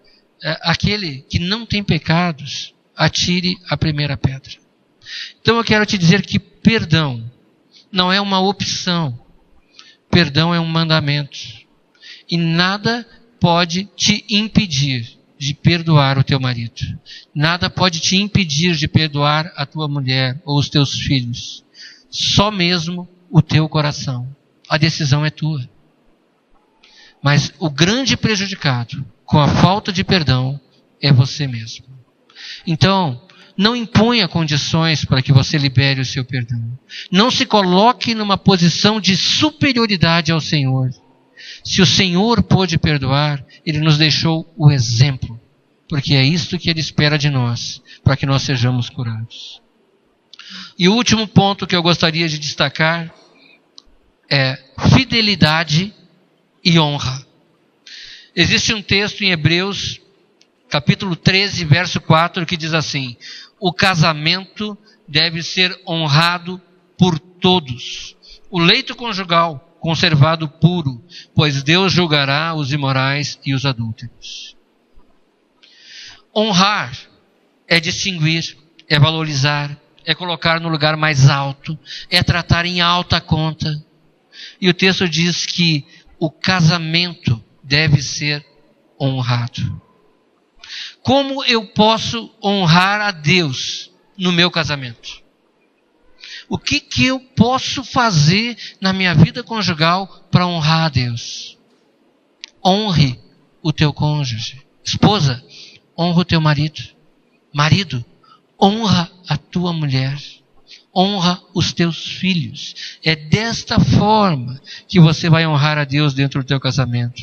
aquele que não tem pecados, atire a primeira pedra. Então eu quero te dizer que perdão não é uma opção. Perdão é um mandamento. E nada pode te impedir de perdoar o teu marido. Nada pode te impedir de perdoar a tua mulher ou os teus filhos. Só mesmo o teu coração. A decisão é tua. Mas o grande prejudicado com a falta de perdão é você mesmo. Então, não imponha condições para que você libere o seu perdão. Não se coloque numa posição de superioridade ao Senhor. Se o Senhor pôde perdoar, Ele nos deixou o exemplo. Porque é isto que Ele espera de nós, para que nós sejamos curados. E o último ponto que eu gostaria de destacar é fidelidade e honra. Existe um texto em Hebreus, capítulo 13, verso 4, que diz assim: o casamento deve ser honrado por todos. O leito conjugal conservado puro, pois Deus julgará os imorais e os adúlteros. Honrar é distinguir, é valorizar, é colocar no lugar mais alto, é tratar em alta conta. E o texto diz que o casamento deve ser honrado. Como eu posso honrar a Deus no meu casamento? O que eu posso fazer na minha vida conjugal para honrar a Deus? Honre o teu cônjuge. Esposa, honra o teu marido. Marido, honra a tua mulher. Honra os teus filhos. É desta forma que você vai honrar a Deus dentro do teu casamento.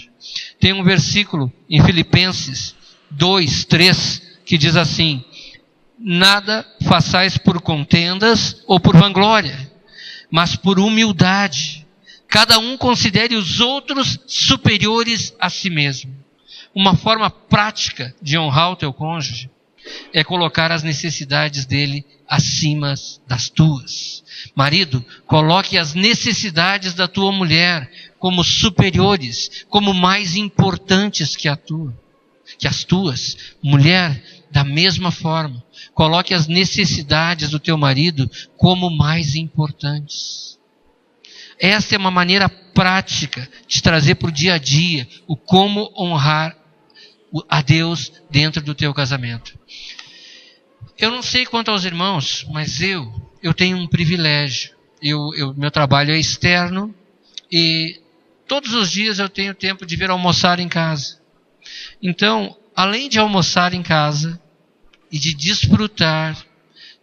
Tem um versículo em Filipenses 2, 3, que diz assim: nada façais por contendas ou por vanglória, mas por humildade. Cada um considere os outros superiores a si mesmo. Uma forma prática de honrar o teu cônjuge é colocar as necessidades dele acima das tuas. Marido, coloque as necessidades da tua mulher como superiores, como mais importantes que as tuas. Mulher, da mesma forma, coloque as necessidades do teu marido como mais importantes. Esta é uma maneira prática de trazer para o dia a dia o como honrar a Deus dentro do teu casamento. Eu não sei quanto aos irmãos, mas eu tenho um privilégio. Meu trabalho é externo e todos os dias eu tenho tempo de vir almoçar em casa. Então, além de almoçar em casa e de desfrutar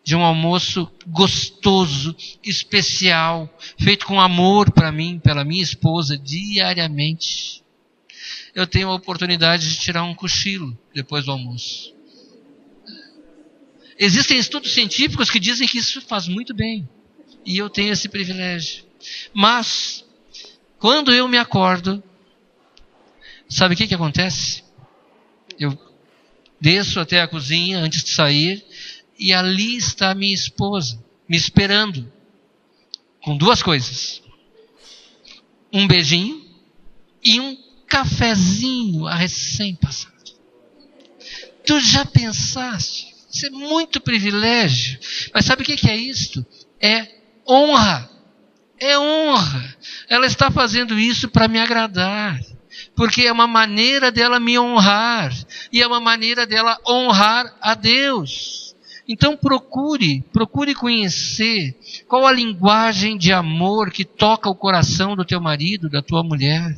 de um almoço gostoso, especial, feito com amor para mim, pela minha esposa, diariamente, eu tenho a oportunidade de tirar um cochilo depois do almoço. Existem estudos científicos que dizem que isso faz muito bem. E eu tenho esse privilégio. Mas, quando eu me acordo, sabe o que acontece? Eu desço até a cozinha antes de sair, e ali está a minha esposa, me esperando, com duas coisas: um beijinho e um cafezinho a recém-passado. Tu já pensaste? Isso é muito privilégio. Mas sabe o que é isto? É honra. É honra. Ela está fazendo isso para me agradar. Porque é uma maneira dela me honrar. E é uma maneira dela honrar a Deus. Então procure conhecer qual a linguagem de amor que toca o coração do teu marido, da tua mulher.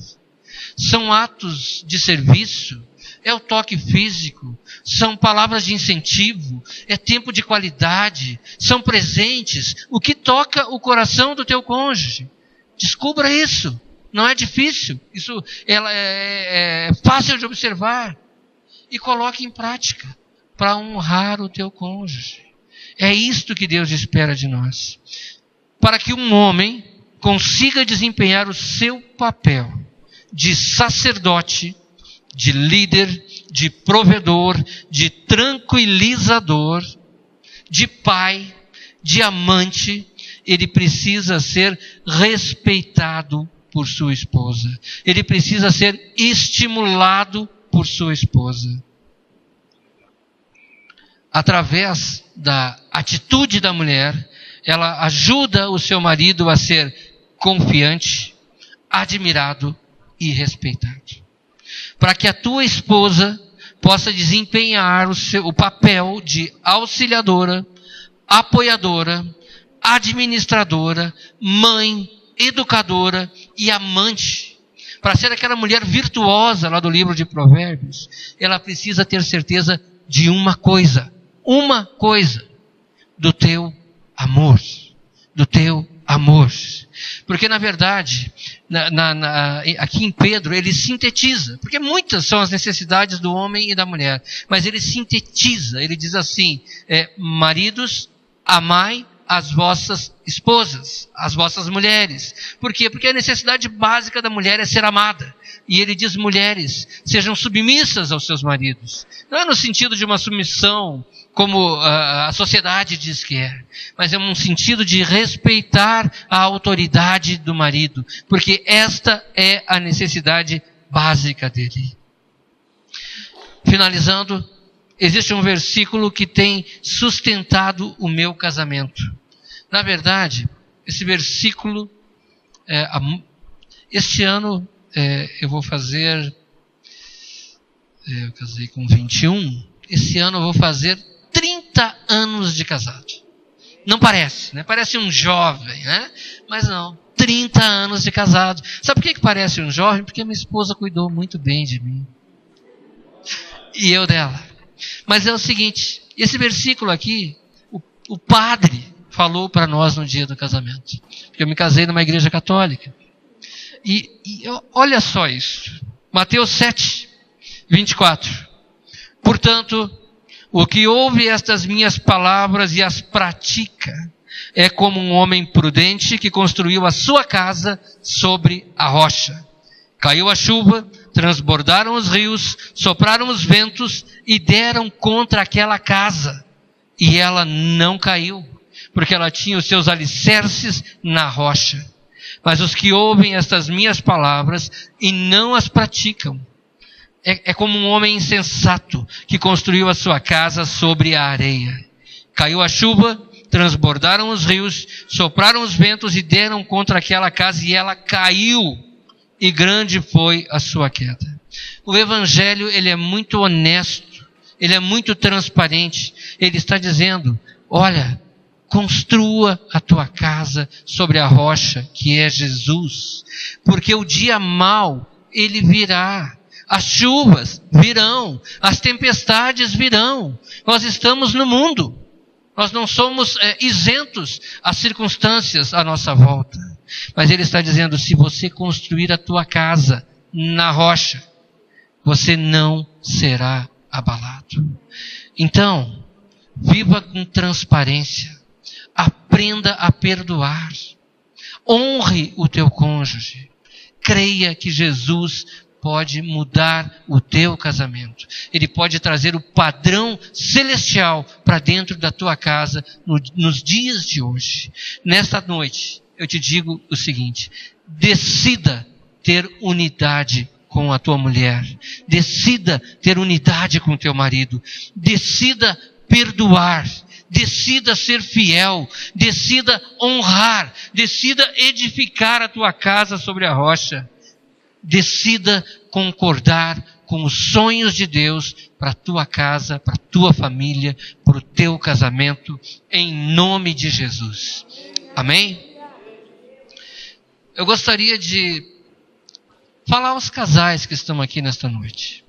São atos de serviço, é o toque físico, são palavras de incentivo, é tempo de qualidade, são presentes. O que toca o coração do teu cônjuge? Descubra isso. Não é difícil. Isso é fácil de observar. E coloque em prática para honrar o teu cônjuge. É isto que Deus espera de nós. Para que um homem consiga desempenhar o seu papel de sacerdote, de líder, de provedor, de tranquilizador, de pai, de amante, ele precisa ser respeitado por sua esposa. Ele precisa ser estimulado por sua esposa. Através da atitude da mulher, ela ajuda o seu marido a ser confiante, admirado e respeitado. Para que a tua esposa possa desempenhar o papel de auxiliadora, apoiadora, administradora, mãe, educadora e amante. Para ser aquela mulher virtuosa lá do livro de Provérbios, ela precisa ter certeza de uma coisa, do teu amor, Porque na verdade, aqui em Pedro, ele sintetiza, porque muitas são as necessidades do homem e da mulher, mas ele sintetiza, ele diz assim, maridos, amai as vossas esposas, as vossas mulheres. Por quê? Porque a necessidade básica da mulher é ser amada. E ele diz, mulheres, sejam submissas aos seus maridos. Não é no sentido de uma submissão como a sociedade diz que é, mas é um sentido de respeitar a autoridade do marido, porque esta é a necessidade básica dele. Finalizando, existe um versículo que tem sustentado o meu casamento. Na verdade, esse versículo, este ano eu vou fazer, eu casei com 21, esse ano eu vou fazer 30 anos de casado. Não parece, né? Parece um jovem, né? Mas não, 30 anos de casado. Sabe por que parece um jovem? Porque minha esposa cuidou muito bem de mim. E eu dela. Mas é o seguinte, esse versículo aqui, o padre falou para nós no dia do casamento. Porque eu me casei numa igreja católica. E olha só isso. Mateus 7, 24. Portanto, o que ouve estas minhas palavras e as pratica é como um homem prudente que construiu a sua casa sobre a rocha. Caiu a chuva, transbordaram os rios, sopraram os ventos e deram contra aquela casa. E ela não caiu, porque ela tinha os seus alicerces na rocha. Mas os que ouvem estas minhas palavras e não as praticam, é como um homem insensato que construiu a sua casa sobre a areia. Caiu a chuva, transbordaram os rios, sopraram os ventos e deram contra aquela casa e ela caiu. E grande foi a sua queda. O Evangelho, ele é muito honesto, ele é muito transparente. Ele está dizendo, olha, construa a tua casa sobre a rocha, que é Jesus. Porque o dia mau, ele virá. As chuvas virão, as tempestades virão. Nós estamos no mundo. Nós não somos isentos às circunstâncias à nossa volta. Mas Ele está dizendo, se você construir a tua casa na rocha, você não será abalado. Então, viva com transparência. Aprenda a perdoar. Honre o teu cônjuge. Creia que Jesus pode mudar o teu casamento. Ele pode trazer o padrão celestial para dentro da tua casa nos dias de hoje. Nesta noite, eu te digo o seguinte: decida ter unidade com a tua mulher. Decida ter unidade com o teu marido. Decida perdoar. Decida ser fiel. Decida honrar. Decida edificar a tua casa sobre a rocha. Decida concordar com os sonhos de Deus para a tua casa, para a tua família, para o teu casamento, em nome de Jesus. Amém? Eu gostaria de falar aos casais que estão aqui nesta noite.